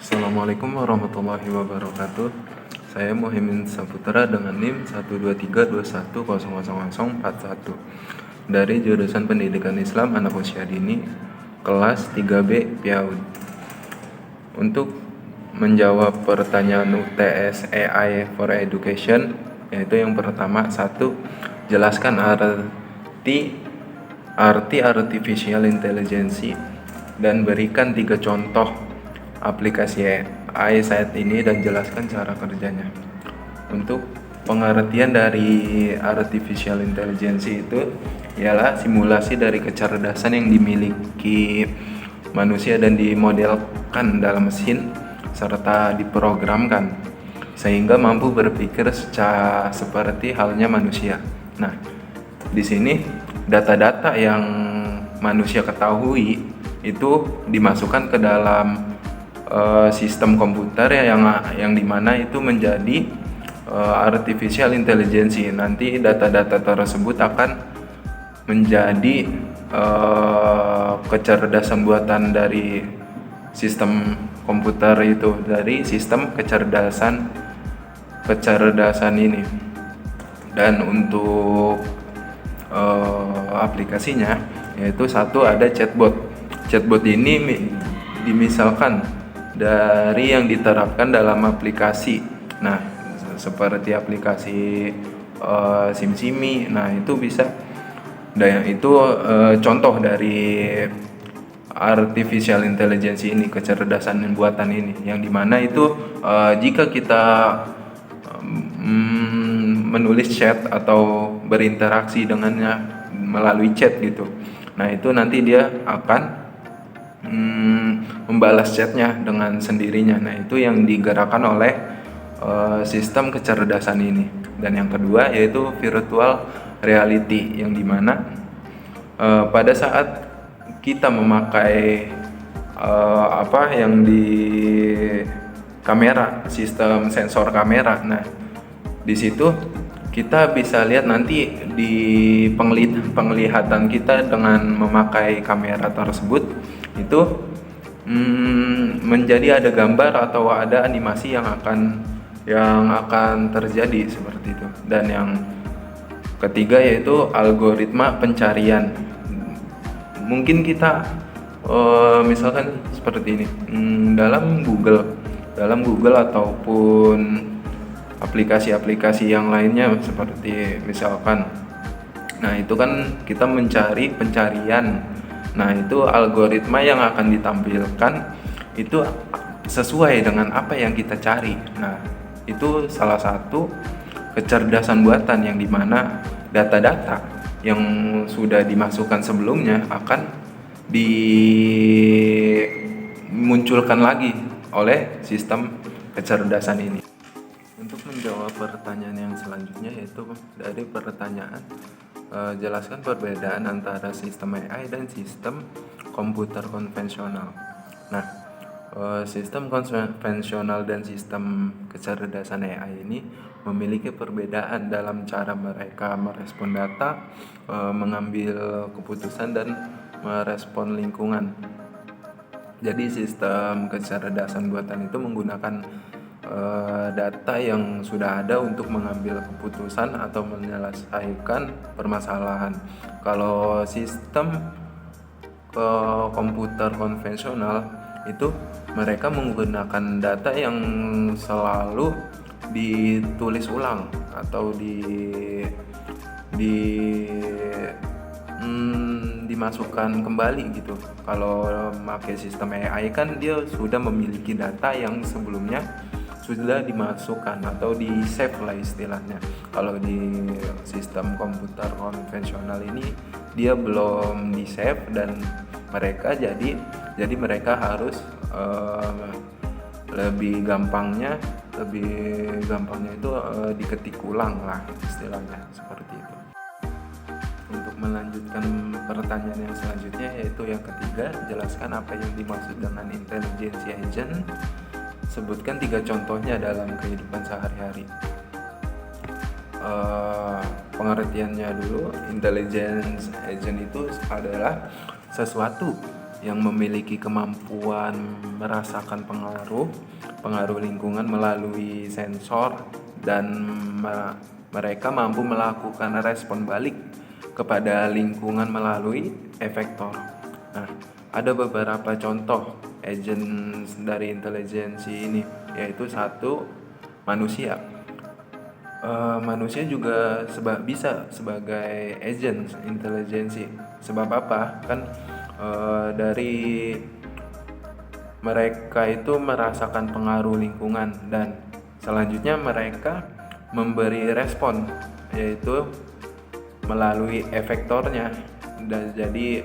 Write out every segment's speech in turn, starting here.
Assalamualaikum warahmatullahi wabarakatuh. Saya Muhammad Saputra dengan NIM 12321000041 dari jurusan Pendidikan Islam Anak Usia Dini kelas 3B PAUD. Untuk menjawab pertanyaan UTS AI for Education, yaitu yang pertama, satu, jelaskan arti artificial intelligence dan berikan 3 contoh aplikasi AI saat ini dan jelaskan cara kerjanya. Untuk pengertian dari artificial intelligence itu ialah simulasi dari kecerdasan yang dimiliki manusia dan dimodelkan dalam mesin serta diprogramkan sehingga mampu berpikir seperti halnya manusia. Nah, di sini data-data yang manusia ketahui itu dimasukkan ke dalam sistem komputer yang dimana itu menjadi artificial intelligence. Nanti data-data tersebut akan menjadi kecerdasan buatan dari sistem komputer itu, dari sistem kecerdasan ini. Dan untuk aplikasinya, yaitu satu, ada chatbot. Chatbot ini dimisalkan dari yang diterapkan dalam aplikasi. Nah, seperti aplikasi SimSimi. Nah, itu bisa. Dan itu contoh dari artificial intelligence ini, kecerdasan buatan ini, yang dimana itu jika kita menulis chat atau berinteraksi dengannya melalui chat gitu, nah itu nanti dia akan membalas chatnya dengan sendirinya. Nah, itu yang digerakkan oleh sistem kecerdasan ini. Dan yang kedua yaitu virtual reality, yang dimana pada saat kita memakai yang di kamera, sistem sensor kamera. Nah, di situ kita bisa lihat nanti di penglihatan kita dengan memakai kamera tersebut itu menjadi ada gambar atau ada animasi yang akan terjadi seperti itu. Dan yang ketiga yaitu algoritma pencarian. Mungkin kita misalkan seperti ini, dalam Google ataupun aplikasi-aplikasi yang lainnya seperti misalkan, nah itu kan kita mencari pencarian. Nah, itu algoritma yang akan ditampilkan itu sesuai dengan apa yang kita cari. Nah, itu salah satu kecerdasan buatan yang dimana data-data yang sudah dimasukkan sebelumnya akan dimunculkan lagi oleh sistem kecerdasan ini. Untuk menjawab pertanyaan yang selanjutnya, yaitu dari pertanyaan jelaskan perbedaan antara sistem AI dan sistem komputer konvensional. Nah, sistem konvensional dan sistem kecerdasan AI ini memiliki perbedaan dalam cara mereka merespon data, mengambil keputusan dan merespon lingkungan. Jadi sistem kecerdasan buatan itu menggunakan data yang sudah ada untuk mengambil keputusan atau menyelesaikan permasalahan. Kalau sistem komputer konvensional itu mereka menggunakan data yang selalu ditulis ulang atau dimasukkan kembali gitu. Kalau pakai sistem AI kan dia sudah memiliki data yang sebelumnya sudah dimasukkan atau di save lah istilahnya. Kalau di sistem komputer konvensional ini dia belum di save dan mereka harus lebih gampangnya itu diketik ulang lah istilahnya, seperti itu. Untuk melanjutkan pertanyaan yang selanjutnya, yaitu yang ketiga, jelaskan apa yang dimaksud dengan intelligence agent. Sebutkan 3 contohnya dalam kehidupan sehari-hari. Pengertiannya dulu, intelligence agent itu adalah sesuatu yang memiliki kemampuan merasakan pengaruh lingkungan melalui sensor, dan mereka mampu melakukan respon balik kepada lingkungan melalui efektor. Nah, ada beberapa contoh agent dari intelijensi ini, yaitu satu, manusia. Manusia juga bisa sebagai agent intelijensi. Sebab apa? Kan dari mereka itu merasakan pengaruh lingkungan, dan selanjutnya mereka memberi respon, yaitu melalui efektornya. Dan jadi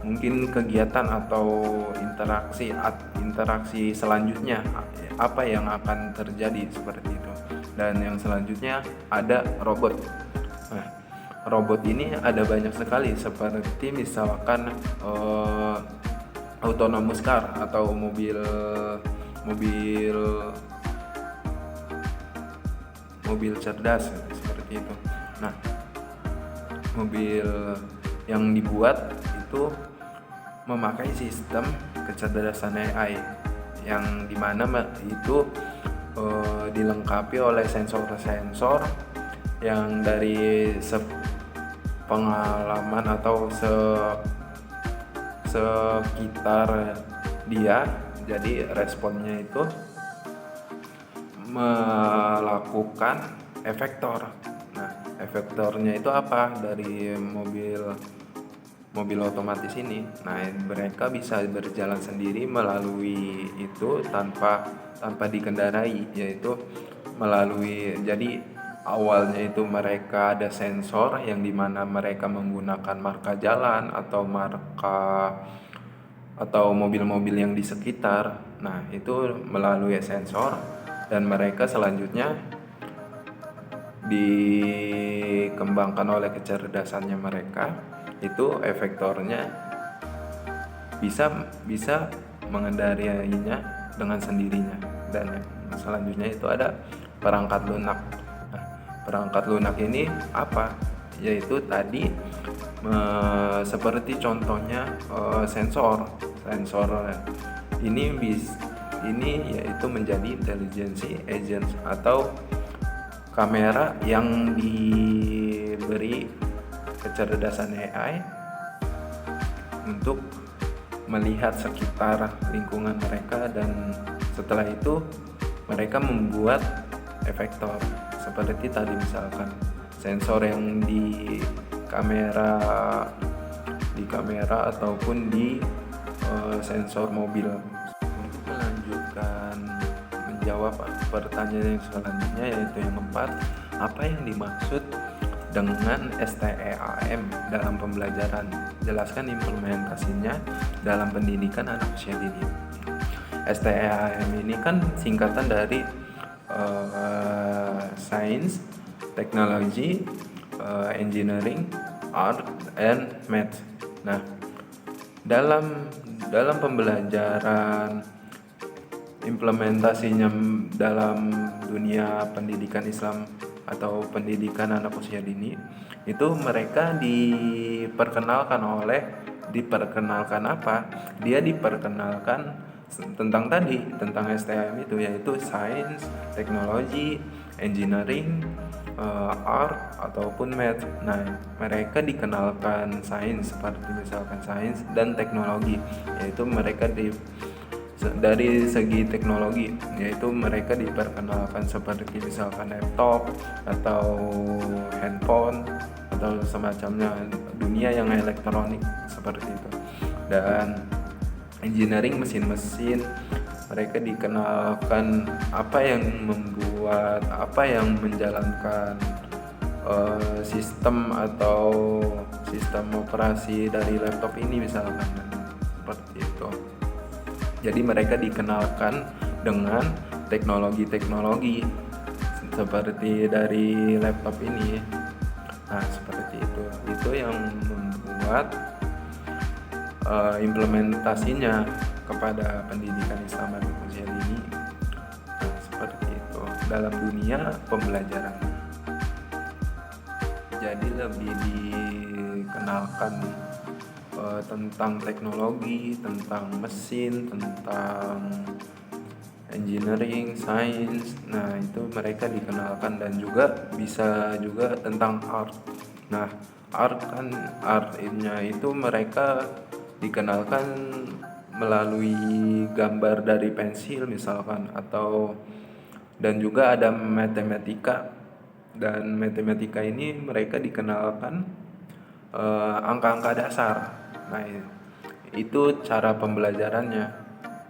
mungkin kegiatan atau interaksi selanjutnya apa yang akan terjadi seperti itu. Dan yang selanjutnya ada robot. Nah, robot ini ada banyak sekali, seperti misalkan autonomous car atau mobil cerdas seperti itu. Nah, mobil yang dibuat itu memakai sistem kecerdasan AI yang dimana itu dilengkapi oleh sensor-sensor yang dari pengalaman atau sekitar dia. Jadi responnya itu melakukan efektor. Nah, efektornya itu apa? Dari mobil otomatis ini. Nah, mereka bisa berjalan sendiri melalui itu tanpa dikendarai, yaitu melalui, jadi awalnya itu mereka ada sensor yang dimana mereka menggunakan marka jalan atau mobil-mobil yang di sekitar. Nah, itu melalui sensor, dan mereka selanjutnya dikembangkan oleh kecerdasannya mereka, itu efektornya bisa mengendariainya dengan sendirinya. Dan selanjutnya itu ada perangkat lunak. Nah, perangkat lunak ini apa? Yaitu tadi seperti contohnya sensor ini yaitu menjadi intelijensi agent atau kamera yang diberi kecerdasan AI untuk melihat sekitar lingkungan mereka, dan setelah itu mereka membuat efektor seperti tadi, misalkan sensor yang di kamera ataupun di sensor mobil. Untuk melanjutkan menjawab pertanyaan yang selanjutnya, yaitu yang keempat, apa yang dimaksud dengan STEAM dalam pembelajaran? Jelaskan implementasinya dalam pendidikan anak usia dini. STEAM ini kan singkatan dari Science, Technology, Engineering, Art, and Math. Nah, dalam pembelajaran implementasinya dalam dunia pendidikan Islam atau pendidikan anak usia dini, itu mereka diperkenalkan apa? Dia diperkenalkan tentang STM itu, yaitu Science, Technology, Engineering, Art ataupun Math. Nah, mereka dikenalkan sains, seperti misalkan sains dan teknologi, yaitu mereka dari segi teknologi, yaitu mereka diperkenalkan seperti misalkan laptop atau handphone atau semacamnya, dunia yang elektronik seperti itu. Dan engineering, mesin-mesin, mereka dikenalkan apa yang menjalankan sistem operasi dari laptop ini misalkan, seperti itu. Jadi mereka dikenalkan dengan teknologi seperti dari laptop ini. Nah, seperti itu. Itu yang membuat implementasinya kepada pendidikan Islam anak usia dini. Nah, seperti itu dalam dunia pembelajaran. Jadi lebih dikenalkan tentang teknologi, tentang mesin, tentang engineering, sains. Nah, itu mereka dikenalkan, dan juga bisa juga tentang art. Nah, artnya itu mereka dikenalkan melalui gambar dari pensil misalkan, atau dan juga ada matematika. Dan matematika ini mereka dikenalkan angka-angka dasar. Nah, itu cara pembelajarannya.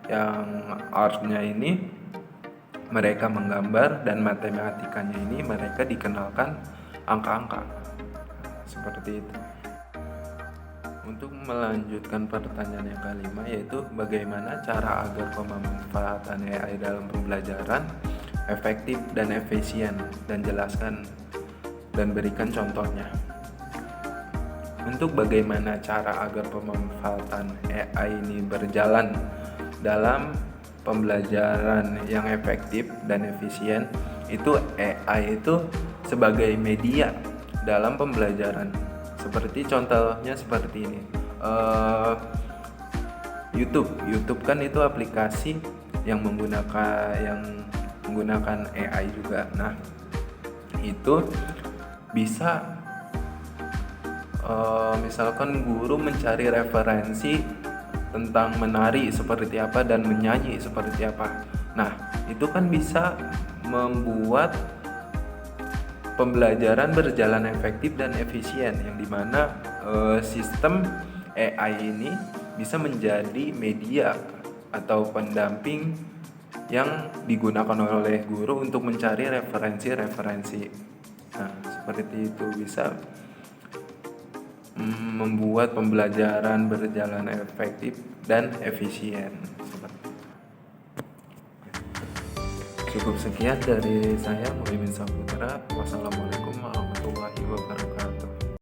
Yang artnya ini mereka menggambar, dan matematikanya ini mereka dikenalkan angka-angka. Seperti itu. Untuk melanjutkan pertanyaan yang kelima, yaitu bagaimana cara agar pemanfaatan AI dalam pembelajaran efektif dan efisien, dan jelaskan dan berikan contohnya. Untuk bagaimana cara agar pemanfaatan AI ini berjalan dalam pembelajaran yang efektif dan efisien, itu AI itu sebagai media dalam pembelajaran. Seperti contohnya seperti ini, YouTube kan itu aplikasi yang menggunakan AI juga. Nah, itu bisa misalkan guru mencari referensi tentang menari seperti apa dan menyanyi seperti apa. Nah, itu kan bisa membuat pembelajaran berjalan efektif dan efisien, yang dimana sistem AI ini bisa menjadi media atau pendamping yang digunakan oleh guru untuk mencari referensi-referensi. Nah, seperti itu bisa membuat pembelajaran berjalan efektif dan efisien. Cukup sekian dari saya, Muhammad Saputra. Wassalamualaikum